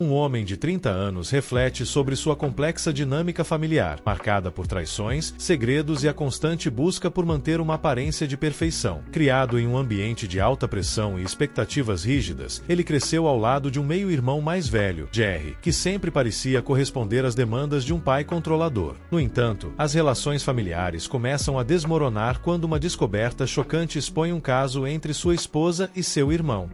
Um homem de 30 anos reflete sobre sua complexa dinâmica familiar, marcada por traições, segredos e a constante busca por manter uma aparência de perfeição. Criado em um ambiente de alta pressão e expectativas rígidas, ele cresceu ao lado de um meio-irmão mais velho, Jerry, que sempre parecia corresponder às demandas de um pai controlador. No entanto, as relações familiares começam a desmoronar quando uma descoberta chocante expõe um caso entre sua esposa e seu irmão.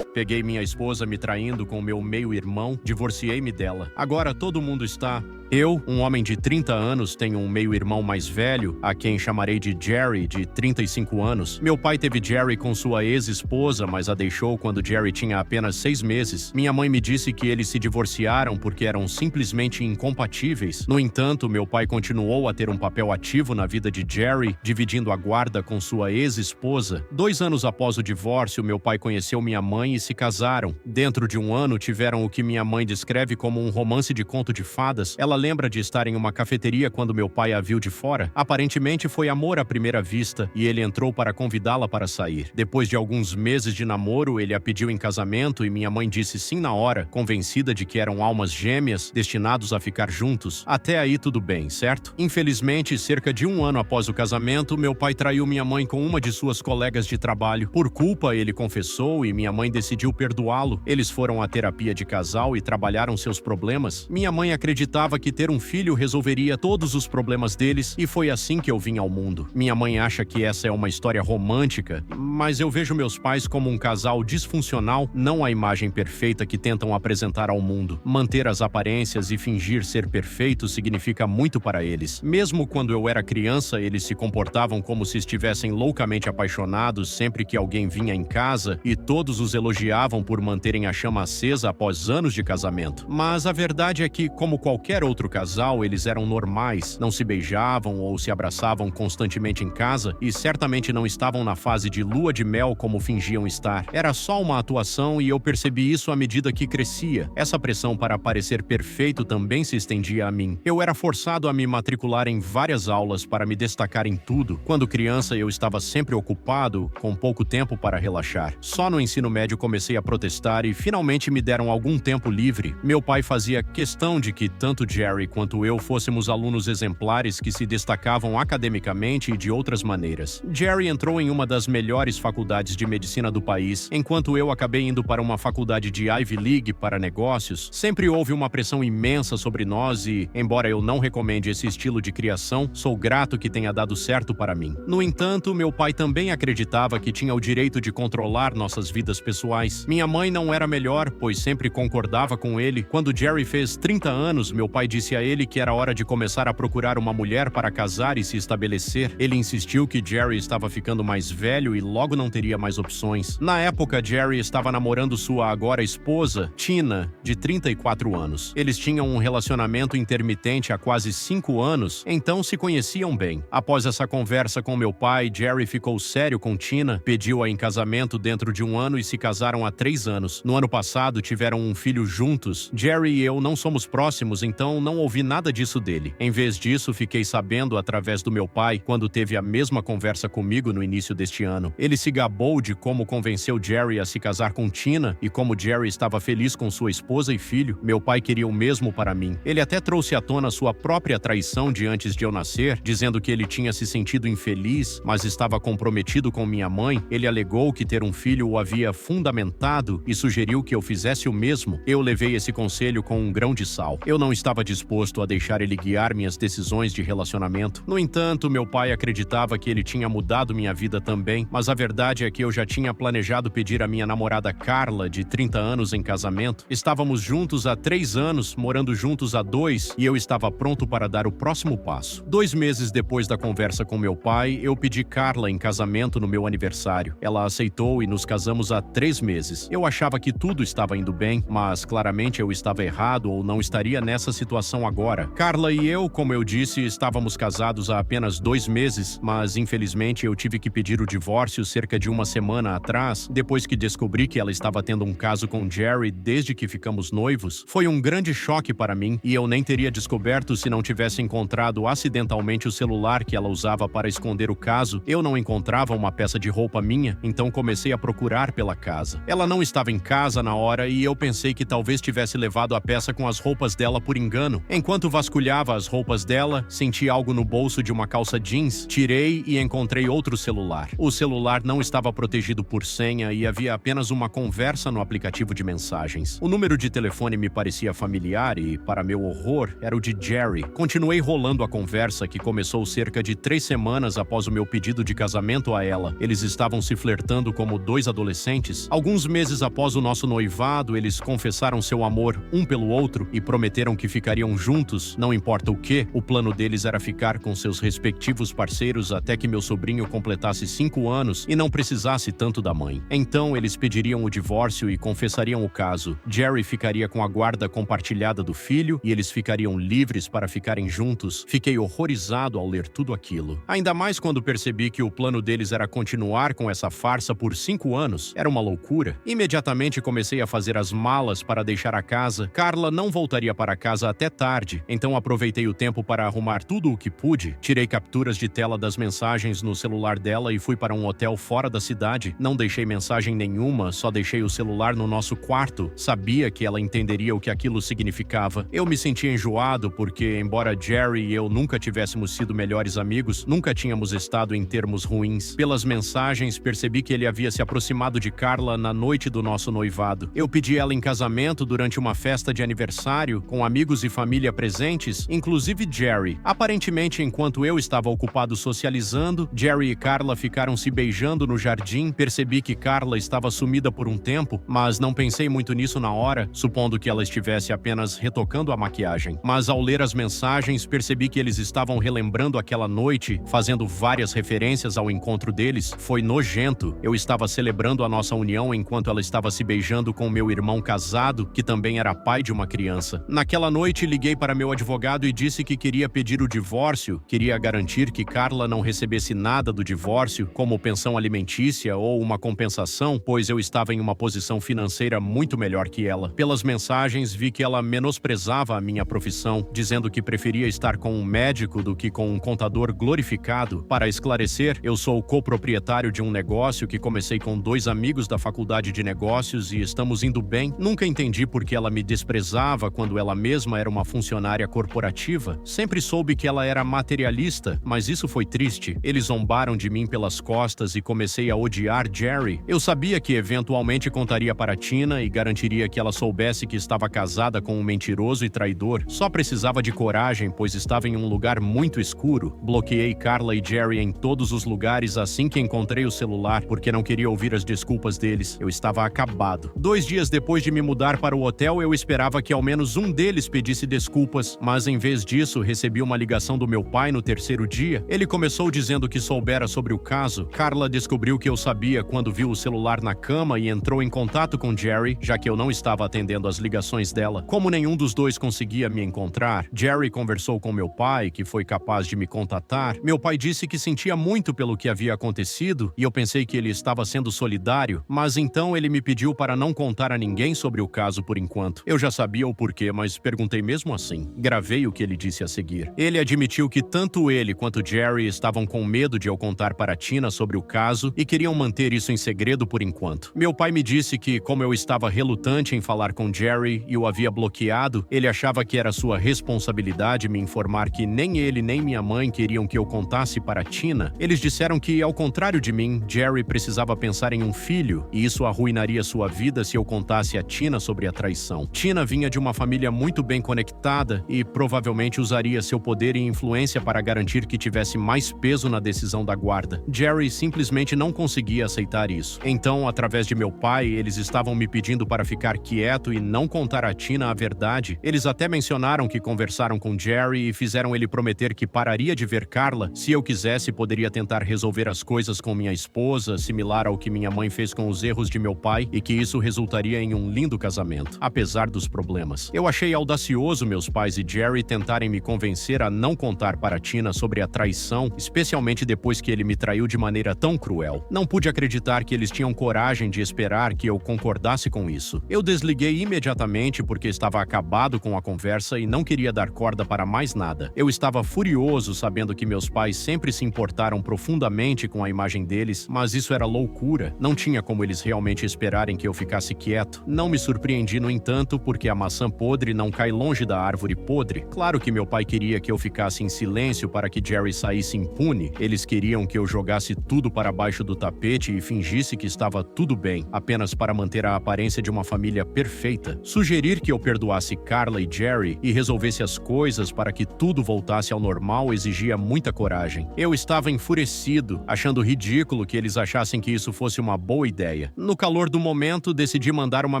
Peguei minha esposa me traindo com meu meio-irmão, divorciei-me dela. Agora todo mundo está... Eu, um homem de 30 anos, tenho um meio-irmão mais velho, a quem chamarei de Jerry, de 35 anos. Meu pai teve Jerry com sua ex-esposa, mas a deixou quando Jerry tinha apenas 6 meses. Minha mãe me disse que eles se divorciaram porque eram simplesmente incompatíveis. No entanto, meu pai continuou a ter um papel ativo na vida de Jerry, dividindo a guarda com sua ex-esposa. 2 anos após o divórcio, meu pai conheceu minha mãe e se casaram. Dentro de um ano, tiveram o que minha mãe descreve como um romance de conto de fadas. Ela lembra de estar em uma cafeteria quando meu pai a viu de fora. Aparentemente foi amor à primeira vista e ele entrou para convidá-la para sair. Depois de alguns meses de namoro, ele a pediu em casamento e minha mãe disse sim na hora, convencida de que eram almas gêmeas destinados a ficar juntos. Até aí tudo bem, certo? Infelizmente, cerca de 1 ano após o casamento, meu pai traiu minha mãe com uma de suas colegas de trabalho. Por culpa, ele confessou e minha mãe decidiu perdoá-lo. Eles foram à terapia de casal e trabalharam seus problemas. Minha mãe acreditava que ter um filho resolveria todos os problemas deles e foi assim que eu vim ao mundo. Minha mãe acha que essa é uma história romântica, mas eu vejo meus pais como um casal disfuncional, não a imagem perfeita que tentam apresentar ao mundo. Manter as aparências e fingir ser perfeito significa muito para eles. Mesmo quando eu era criança, eles se comportavam como se estivessem loucamente apaixonados sempre que alguém vinha em casa e todos os elogiavam por manterem a chama acesa após anos de casamento. Mas a verdade é que, como qualquer outro casal, eles eram normais, não se beijavam ou se abraçavam constantemente em casa e certamente não estavam na fase de lua de mel como fingiam estar. Era só uma atuação e eu percebi isso à medida que crescia. Essa pressão para parecer perfeito também se estendia a mim. Eu era forçado a me matricular em várias aulas para me destacar em tudo. Quando criança, eu estava sempre ocupado, com pouco tempo para relaxar. Só no ensino médio comecei a protestar e finalmente me deram algum tempo livre. Meu pai fazia questão de que tanto Jerry quanto eu fôssemos alunos exemplares que se destacavam academicamente e de outras maneiras. Jerry entrou em uma das melhores faculdades de medicina do país, enquanto eu acabei indo para uma faculdade de Ivy League para negócios. Sempre houve uma pressão imensa sobre nós e, embora eu não recomende esse estilo de criação, sou grato que tenha dado certo para mim. No entanto, meu pai também acreditava que tinha o direito de controlar nossas vidas pessoais. Minha mãe não era melhor, pois sempre concordava com ele. Quando Jerry fez 30 anos, meu pai disse a ele que era hora de começar a procurar uma mulher para casar e se estabelecer. Ele insistiu que Jerry estava ficando mais velho e logo não teria mais opções. Na época, Jerry estava namorando sua agora esposa, Tina, de 34 anos. Eles tinham um relacionamento intermitente há quase 5 anos, então se conheciam bem. Após essa conversa com meu pai, Jerry ficou sério com Tina, pediu-a em casamento dentro de 1 ano e se casaram há 3 anos. No ano passado, tiveram um filho juntos. Jerry e eu não somos próximos, então não ouvi nada disso dele. Em vez disso, fiquei sabendo através do meu pai quando teve a mesma conversa comigo no início deste ano. Ele se gabou de como convenceu Jerry a se casar com Tina e como Jerry estava feliz com sua esposa e filho. Meu pai queria o mesmo para mim. Ele até trouxe à tona sua própria traição de antes de eu nascer, dizendo que ele tinha se sentido infeliz, mas estava comprometido com minha mãe. Ele alegou que ter um filho o havia fundamentado e sugeriu que eu fizesse o mesmo. Eu levei esse conselho com um grão de sal. Eu não estava disposto a deixar ele guiar minhas decisões de relacionamento. No entanto, meu pai acreditava que ele tinha mudado minha vida também, mas a verdade é que eu já tinha planejado pedir a minha namorada Carla, de 30 anos, em casamento. Estávamos juntos há 3 anos, morando juntos há 2, e eu estava pronto para dar o próximo passo. 2 meses depois da conversa com meu pai, eu pedi Carla em casamento no meu aniversário. Ela aceitou e nos casamos há 3 meses. Eu achava que tudo estava indo bem, mas claramente eu estava errado ou não estaria nessa situação relação agora. Carla e eu, como eu disse, estávamos casados há apenas 2 meses, mas infelizmente eu tive que pedir o divórcio cerca de 1 semana atrás, depois que descobri que ela estava tendo um caso com Jerry desde que ficamos noivos. Foi um grande choque para mim e eu nem teria descoberto se não tivesse encontrado acidentalmente o celular que ela usava para esconder o caso. Eu não encontrava uma peça de roupa minha, então comecei a procurar pela casa. Ela não estava em casa na hora e eu pensei que talvez tivesse levado a peça com as roupas dela por engano. Enquanto vasculhava as roupas dela, senti algo no bolso de uma calça jeans, tirei e encontrei outro celular. O celular não estava protegido por senha e havia apenas uma conversa no aplicativo de mensagens. O número de telefone me parecia familiar e, para meu horror, era o de Jerry. Continuei rolando a conversa, que começou cerca de 3 semanas após o meu pedido de casamento a ela. Eles estavam se flertando como 2 adolescentes. Alguns meses após o nosso noivado, eles confessaram seu amor um pelo outro e prometeram que ficariam juntos, não importa o que. O plano deles era ficar com seus respectivos parceiros até que meu sobrinho completasse 5 anos e não precisasse tanto da mãe. Então, eles pediriam o divórcio e confessariam o caso. Jerry ficaria com a guarda compartilhada do filho e eles ficariam livres para ficarem juntos. Fiquei horrorizado ao ler tudo aquilo. Ainda mais quando percebi que o plano deles era continuar com essa farsa por 5 anos. Era uma loucura. Imediatamente comecei a fazer as malas para deixar a casa. Carla não voltaria para casa até tarde, então aproveitei o tempo para arrumar tudo o que pude. Tirei capturas de tela das mensagens no celular dela e fui para um hotel fora da cidade. Não deixei mensagem nenhuma, só deixei o celular no nosso quarto. Sabia que ela entenderia o que aquilo significava. Eu me sentia enjoado porque, embora Jerry e eu nunca tivéssemos sido melhores amigos, nunca tínhamos estado em termos ruins. Pelas mensagens, percebi que ele havia se aproximado de Carla na noite do nosso noivado. Eu pedi ela em casamento durante uma festa de aniversário, com amigos e família presentes, inclusive Jerry. Aparentemente, enquanto eu estava ocupado socializando, Jerry e Carla ficaram se beijando no jardim. Percebi que Carla estava sumida por um tempo, mas não pensei muito nisso na hora, supondo que ela estivesse apenas retocando a maquiagem. Mas ao ler as mensagens, percebi que eles estavam relembrando aquela noite, fazendo várias referências ao encontro deles. Foi nojento. Eu estava celebrando a nossa união enquanto ela estava se beijando com meu irmão casado, que também era pai de uma criança. Naquela noite, liguei para meu advogado e disse que queria pedir o divórcio, queria garantir que Carla não recebesse nada do divórcio, como pensão alimentícia ou uma compensação, pois eu estava em uma posição financeira muito melhor que ela. Pelas mensagens, vi que ela menosprezava a minha profissão, dizendo que preferia estar com um médico do que com um contador glorificado. Para esclarecer, eu sou coproprietário de um negócio que comecei com 2 amigos da faculdade de negócios e estamos indo bem. Nunca entendi por que ela me desprezava quando ela mesma era uma funcionária corporativa. Sempre soube que ela era materialista, mas isso foi triste. Eles zombaram de mim pelas costas e comecei a odiar Jerry. Eu sabia que eventualmente contaria para Tina e garantiria que ela soubesse que estava casada com um mentiroso e traidor. Só precisava de coragem, pois estava em um lugar muito escuro. Bloqueei Carla e Jerry em todos os lugares assim que encontrei o celular, porque não queria ouvir as desculpas deles. Eu estava acabado. 2 dias depois de me mudar para o hotel, eu esperava que ao menos um deles pedisse desculpas, mas em vez disso, recebi uma ligação do meu pai no 3º dia. Ele começou dizendo que soubera sobre o caso. Carla descobriu que eu sabia quando viu o celular na cama e entrou em contato com Jerry, já que eu não estava atendendo as ligações dela. Como nenhum dos dois conseguia me encontrar, Jerry conversou com meu pai, que foi capaz de me contatar. Meu pai disse que sentia muito pelo que havia acontecido e eu pensei que ele estava sendo solidário, mas então ele me pediu para não contar a ninguém sobre o caso por enquanto. Eu já sabia o porquê, mas perguntei mesmo assim. Gravei o que ele disse a seguir. Ele admitiu que tanto ele quanto Jerry estavam com medo de eu contar para Tina sobre o caso e queriam manter isso em segredo por enquanto. Meu pai me disse que, como eu estava relutante em falar com Jerry e o havia bloqueado, ele achava que era sua responsabilidade me informar que nem ele nem minha mãe queriam que eu contasse para Tina. Eles disseram que, ao contrário de mim, Jerry precisava pensar em um filho e isso arruinaria sua vida se eu contasse a Tina sobre a traição. Tina vinha de uma família muito bem conectada e provavelmente usaria seu poder e influência para garantir que tivesse mais peso na decisão da guarda. Jerry simplesmente não conseguia aceitar isso. Então, através de meu pai, eles estavam me pedindo para ficar quieto e não contar a Tina a verdade. Eles até mencionaram que conversaram com Jerry e fizeram ele prometer que pararia de ver Carla. Se eu quisesse, poderia tentar resolver as coisas com minha esposa, similar ao que minha mãe fez com os erros de meu pai, e que isso resultaria em um lindo casamento, apesar dos problemas. Eu achei audacioso furioso meus pais e Jerry tentarem me convencer a não contar para Tina sobre a traição, especialmente depois que ele me traiu de maneira tão cruel. Não pude acreditar que eles tinham coragem de esperar que eu concordasse com isso. Eu desliguei imediatamente porque estava acabado com a conversa e não queria dar corda para mais nada. Eu estava furioso sabendo que meus pais sempre se importaram profundamente com a imagem deles, mas isso era loucura. Não tinha como eles realmente esperarem que eu ficasse quieto. Não me surpreendi, no entanto, porque a maçã podre não cai longe da árvore podre. Claro que meu pai queria que eu ficasse em silêncio para que Jerry saísse impune. Eles queriam que eu jogasse tudo para baixo do tapete e fingisse que estava tudo bem, apenas para manter a aparência de uma família perfeita. Sugerir que eu perdoasse Carla e Jerry e resolvesse as coisas para que tudo voltasse ao normal exigia muita coragem. Eu estava enfurecido, achando ridículo que eles achassem que isso fosse uma boa ideia. No calor do momento, decidi mandar uma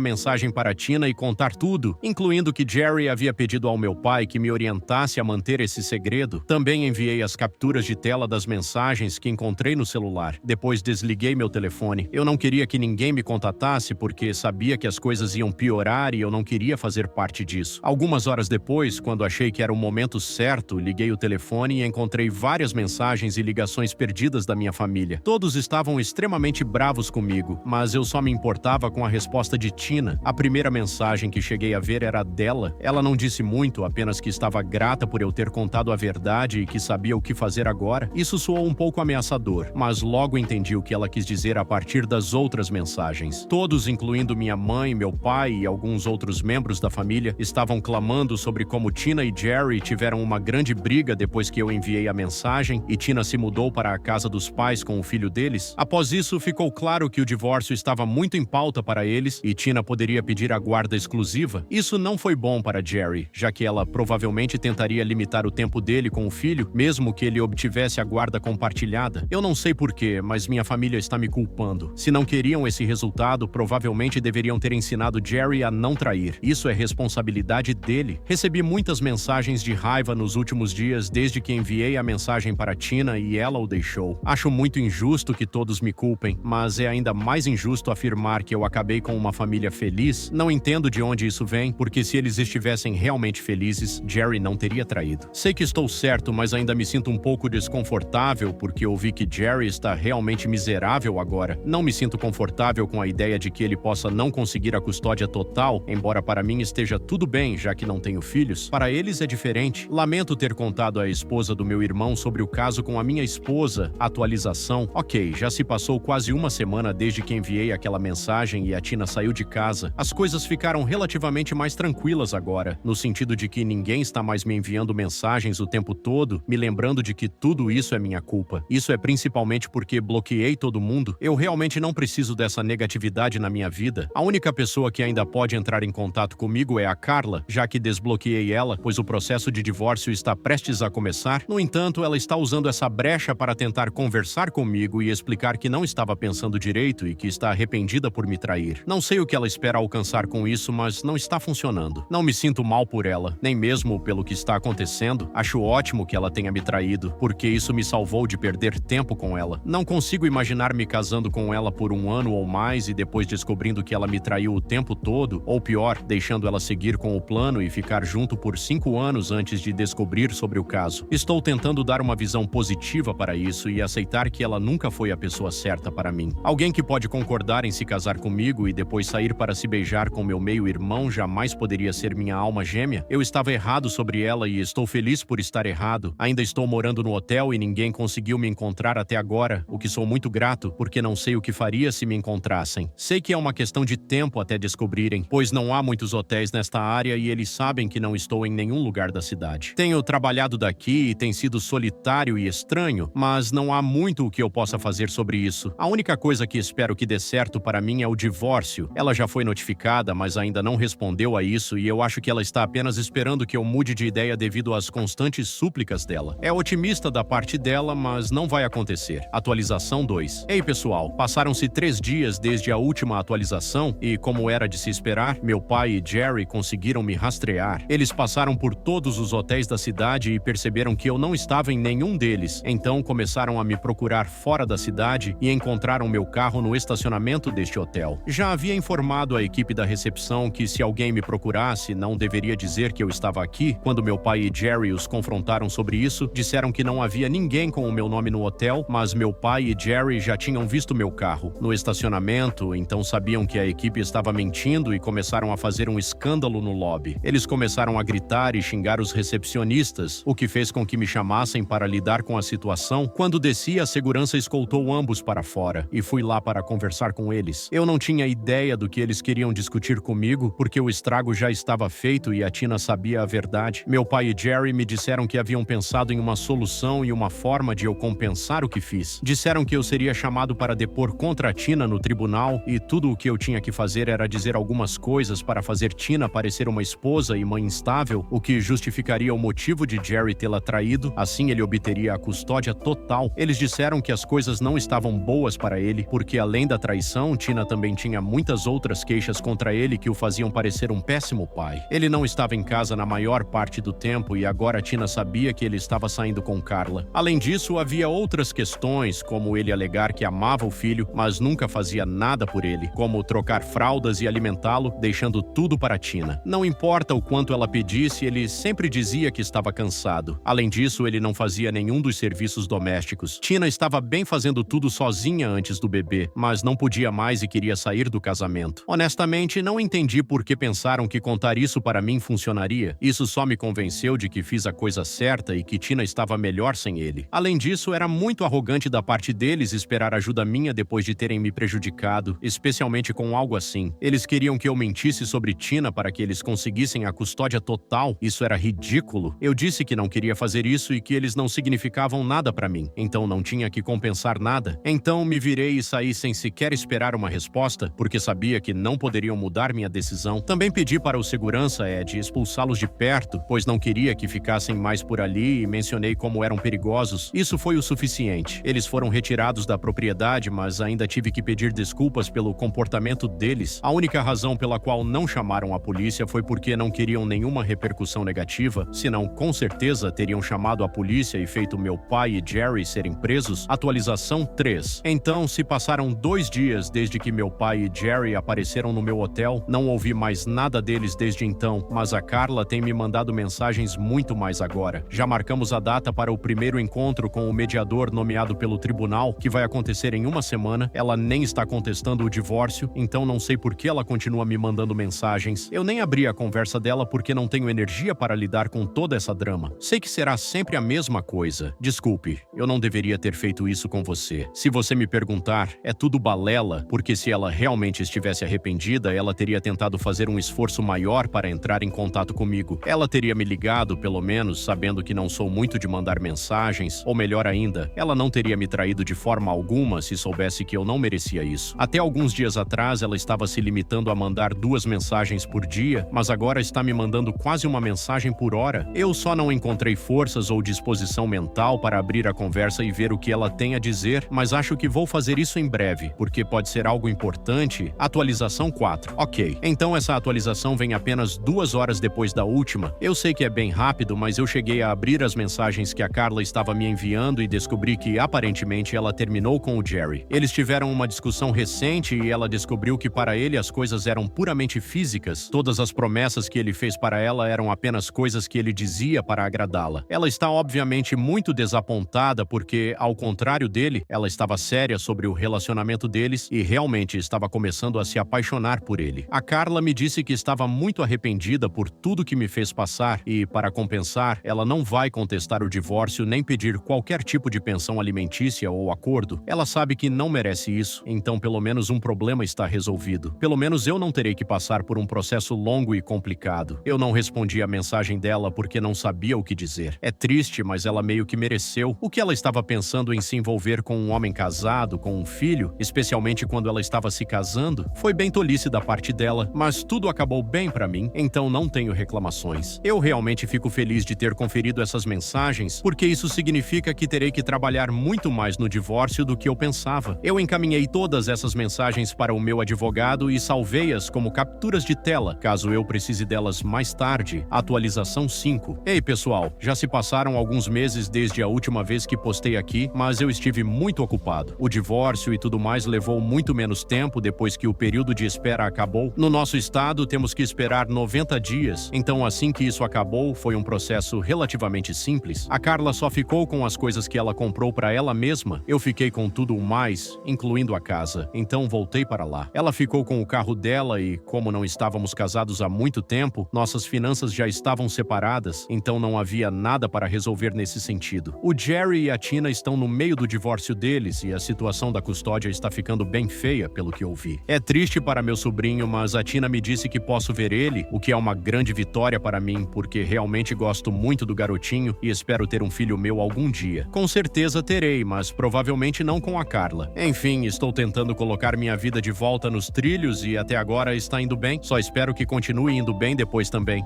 mensagem para Tina e contar tudo, incluindo que Jerry havia pedido ao meu pai que me orientasse a manter esse segredo. Também enviei as capturas de tela das mensagens que encontrei no celular. Depois desliguei meu telefone. Eu não queria que ninguém me contatasse porque sabia que as coisas iam piorar e eu não queria fazer parte disso. Algumas horas depois, quando achei que era o momento certo, liguei o telefone e encontrei várias mensagens e ligações perdidas da minha família. Todos estavam extremamente bravos comigo, mas eu só me importava com a resposta de Tina. A primeira mensagem que cheguei a ver era dela. Ela não disse muito, apenas que estava grata por eu ter contado a verdade e que sabia o que fazer agora. Isso soou um pouco ameaçador, mas logo entendi o que ela quis dizer a partir das outras mensagens. Todos, incluindo minha mãe, meu pai e alguns outros membros da família, estavam clamando sobre como Tina e Jerry tiveram uma grande briga depois que eu enviei a mensagem e Tina se mudou para a casa dos pais com o filho deles. Após isso, ficou claro que o divórcio estava muito em pauta para eles e Tina poderia pedir a guarda exclusiva. Isso não foi bom para Jerry, já que ela provavelmente tentaria limitar o tempo dele com o filho, mesmo que ele obtivesse a guarda compartilhada. Eu não sei porquê, mas minha família está me culpando. Se não queriam esse resultado, provavelmente deveriam ter ensinado Jerry a não trair. Isso é responsabilidade dele. Recebi muitas mensagens de raiva nos últimos dias desde que enviei a mensagem para Tina e ela o deixou. Acho muito injusto que todos me culpem, mas é ainda mais injusto afirmar que eu acabei com uma família feliz. Não entendo de onde isso vem, porque se eles estivessem realmente felizes, Jerry não teria traído. Sei que estou certo, mas ainda me sinto um pouco desconfortável porque ouvi que Jerry está realmente miserável agora. Não me sinto confortável com a ideia de que ele possa não conseguir a custódia total, embora para mim esteja tudo bem, já que não tenho filhos. Para eles é diferente. Lamento ter contado à esposa do meu irmão sobre o caso com a minha esposa. Atualização. Ok, já se passou quase uma semana desde que enviei aquela mensagem e a Tina saiu de casa. As coisas ficaram relativamente mais tranquilas agora, no sentido de que ninguém está mais me enviando mensagens o tempo todo, me lembrando de que tudo isso é minha culpa. Isso é principalmente porque bloqueei todo mundo. Eu realmente não preciso dessa negatividade na minha vida. A única pessoa que ainda pode entrar em contato comigo é a Carla, já que desbloqueei ela, pois o processo de divórcio está prestes a começar. No entanto, ela está usando essa brecha para tentar conversar comigo e explicar que não estava pensando direito e que está arrependida por me trair. Não sei o que ela espera alcançar com isso, mas não está funcionando. Não me sinto mal por ela, nem mesmo pelo que está acontecendo. Acho ótimo que ela tenha me traído, porque isso me salvou de perder tempo com ela. Não consigo imaginar me casando com ela por 1 ano ou mais e depois descobrindo que ela me traiu o tempo todo, ou pior, deixando ela seguir com o plano e ficar junto por 5 anos antes de descobrir sobre o caso. Estou tentando dar uma visão positiva para isso e aceitar que ela nunca foi a pessoa certa para mim. Alguém que pode concordar em se casar comigo e depois sair para se beijar com meu meio-irmão jamais poderia ser minha alma gêmea? Eu estava errado sobre ela e estou feliz por estar errado. Ainda estou morando no hotel e ninguém conseguiu me encontrar até agora, o que sou muito grato, porque não sei o que faria se me encontrassem. Sei que é uma questão de tempo até descobrirem, pois não há muitos hotéis nesta área e eles sabem que não estou em nenhum lugar da cidade. Tenho trabalhado daqui e tem sido solitário e estranho, mas não há muito o que eu possa fazer sobre isso. A única coisa que espero que dê certo para mim é o divórcio. Ela já foi notificada, mas ainda não respondeu a isso e eu acho que ela está apenas esperando que eu mude de ideia devido às constantes súplicas dela. É otimista da parte dela, mas não vai acontecer. Atualização 2. Ei pessoal, passaram-se 3 dias desde a última atualização e, como era de se esperar, meu pai e Jerry conseguiram me rastrear. Eles passaram por todos os hotéis da cidade e perceberam que eu não estava em nenhum deles. Então começaram a me procurar fora da cidade e encontraram meu carro no estacionamento deste hotel. Já havia informado a equipe da recepção que se alguém me procurasse, não deveria poderia dizer que eu estava aqui? Quando meu pai e Jerry os confrontaram sobre isso, disseram que não havia ninguém com o meu nome no hotel, mas meu pai e Jerry já tinham visto meu carro no estacionamento, então sabiam que a equipe estava mentindo e começaram a fazer um escândalo no lobby. Eles começaram a gritar e xingar os recepcionistas, o que fez com que me chamassem para lidar com a situação. Quando desci, a segurança escoltou ambos para fora e fui lá para conversar com eles. Eu não tinha ideia do que eles queriam discutir comigo, porque o estrago já estava feito e a Tina sabia a verdade. Meu pai e Jerry me disseram que haviam pensado em uma solução e uma forma de eu compensar o que fiz. Disseram que eu seria chamado para depor contra a Tina no tribunal e tudo o que eu tinha que fazer era dizer algumas coisas para fazer Tina parecer uma esposa e mãe instável, o que justificaria o motivo de Jerry tê-la traído. Assim ele obteria a custódia total. Eles disseram que as coisas não estavam boas para ele, porque além da traição, Tina também tinha muitas outras queixas contra ele que o faziam parecer um péssimo pai. Ele não estava em casa na maior parte do tempo e agora Tina sabia que ele estava saindo com Carla. Além disso, havia outras questões, como ele alegar que amava o filho, mas nunca fazia nada por ele, como trocar fraldas e alimentá-lo, deixando tudo para Tina. Não importa o quanto ela pedisse, ele sempre dizia que estava cansado. Além disso, ele não fazia nenhum dos serviços domésticos. Tina estava bem fazendo tudo sozinha antes do bebê, mas não podia mais e queria sair do casamento. Honestamente, não entendi por que pensaram que contar isso para mim funcionaria. Isso só me convenceu de que fiz a coisa certa e que Tina estava melhor sem ele. Além disso, era muito arrogante da parte deles esperar ajuda minha depois de terem me prejudicado, especialmente com algo assim. Eles queriam que eu mentisse sobre Tina para que eles conseguissem a custódia total. Isso era ridículo. Eu disse que não queria fazer isso e que eles não significavam nada para mim, então não tinha que compensar nada. Então me virei e saí sem sequer esperar uma resposta, porque sabia que não poderiam mudar minha decisão. Também pedi para o segurança, Ed, expulsá-los de perto, pois não queria que ficassem mais por ali e mencionei como eram perigosos. Isso foi o suficiente. Eles foram retirados da propriedade, mas ainda tive que pedir desculpas pelo comportamento deles. A única razão pela qual não chamaram a polícia foi porque não queriam nenhuma repercussão negativa, senão com certeza teriam chamado a polícia e feito meu pai e Jerry serem presos. Atualização 3. Então, se passaram 2 dias desde que meu pai e Jerry apareceram no meu hotel, não ouvi mais nada deles desde então, mas a Carla tem me mandado mensagens muito mais agora. Já marcamos a data para o primeiro encontro com o mediador nomeado pelo tribunal, que vai acontecer em 1 semana. Ela nem está contestando o divórcio, então não sei por que ela continua me mandando mensagens. Eu nem abri a conversa dela porque não tenho energia para lidar com toda essa drama. Sei que será sempre a mesma coisa. Desculpe, eu não deveria ter feito isso com você. Se você me perguntar, é tudo balela, porque se ela realmente estivesse arrependida, ela teria tentado fazer um esforço maior para entrar em contato comigo. Ela teria me ligado, pelo menos, sabendo que não sou muito de mandar mensagens, ou melhor ainda, ela não teria me traído de forma alguma se soubesse que eu não merecia isso. Até alguns dias atrás, ela estava se limitando a mandar 2 mensagens por dia, mas agora está me mandando quase uma mensagem por hora. Eu só não encontrei forças ou disposição mental para abrir a conversa e ver o que ela tem a dizer, mas acho que vou fazer isso em breve, porque pode ser algo importante. Atualização 4. Ok, então essa atualização vem apenas 2 horas depois da última. Eu sei que é bem rápido, mas eu cheguei a abrir as mensagens que a Carla estava me enviando e descobri que, aparentemente, ela terminou com o Jerry. Eles tiveram uma discussão recente e ela descobriu que para ele as coisas eram puramente físicas. Todas as promessas que ele fez para ela eram apenas coisas que ele dizia para agradá-la. Ela está obviamente muito desapontada porque, ao contrário dele, ela estava séria sobre o relacionamento deles e realmente estava começando a se apaixonar por ele. A Carla me disse que estava muito arrependida por tudo que me fez passar e, para compensar, ela não vai contestar o divórcio nem pedir qualquer tipo de pensão alimentícia ou acordo. Ela sabe que não merece isso, então pelo menos um problema está resolvido. Pelo menos eu não terei que passar por um processo longo e complicado. Eu não respondi a mensagem dela porque não sabia o que dizer. É triste, mas ela meio que mereceu. O que ela estava pensando em se envolver com um homem casado, com um filho, especialmente quando ela estava se casando, foi bem tolice da parte dela, mas tudo acabou bem pra mim, então não tenho reclamações. Eu realmente fico feliz de ter conferido essas mensagens, porque isso significa que terei que trabalhar muito mais no divórcio do que eu pensava. Eu encaminhei todas essas mensagens para o meu advogado e salvei-as como capturas de tela, caso eu precise delas mais tarde. Atualização 5. Ei, pessoal, já se passaram alguns meses desde a última vez que postei aqui, mas eu estive muito ocupado. O divórcio e tudo mais levou muito menos tempo depois que o período de espera acabou. No nosso estado, temos que esperar 90 90 dias. Então, assim que isso acabou, foi um processo relativamente simples. A Carla só ficou com as coisas que ela comprou para ela mesma. Eu fiquei com tudo o mais, incluindo a casa. Então, voltei para lá. Ela ficou com o carro dela e, como não estávamos casados há muito tempo, nossas finanças já estavam separadas, então não havia nada para resolver nesse sentido. O Jerry e a Tina estão no meio do divórcio deles e a situação da custódia está ficando bem feia, pelo que ouvi. É triste para meu sobrinho, mas a Tina me disse que posso ver ele, o que é uma grande vitória para mim, porque realmente gosto muito do garotinho e espero ter um filho meu algum dia. Com certeza terei, mas provavelmente não com a Carla. Enfim, estou tentando colocar minha vida de volta nos trilhos e até agora está indo bem. Só espero que continue indo bem depois também.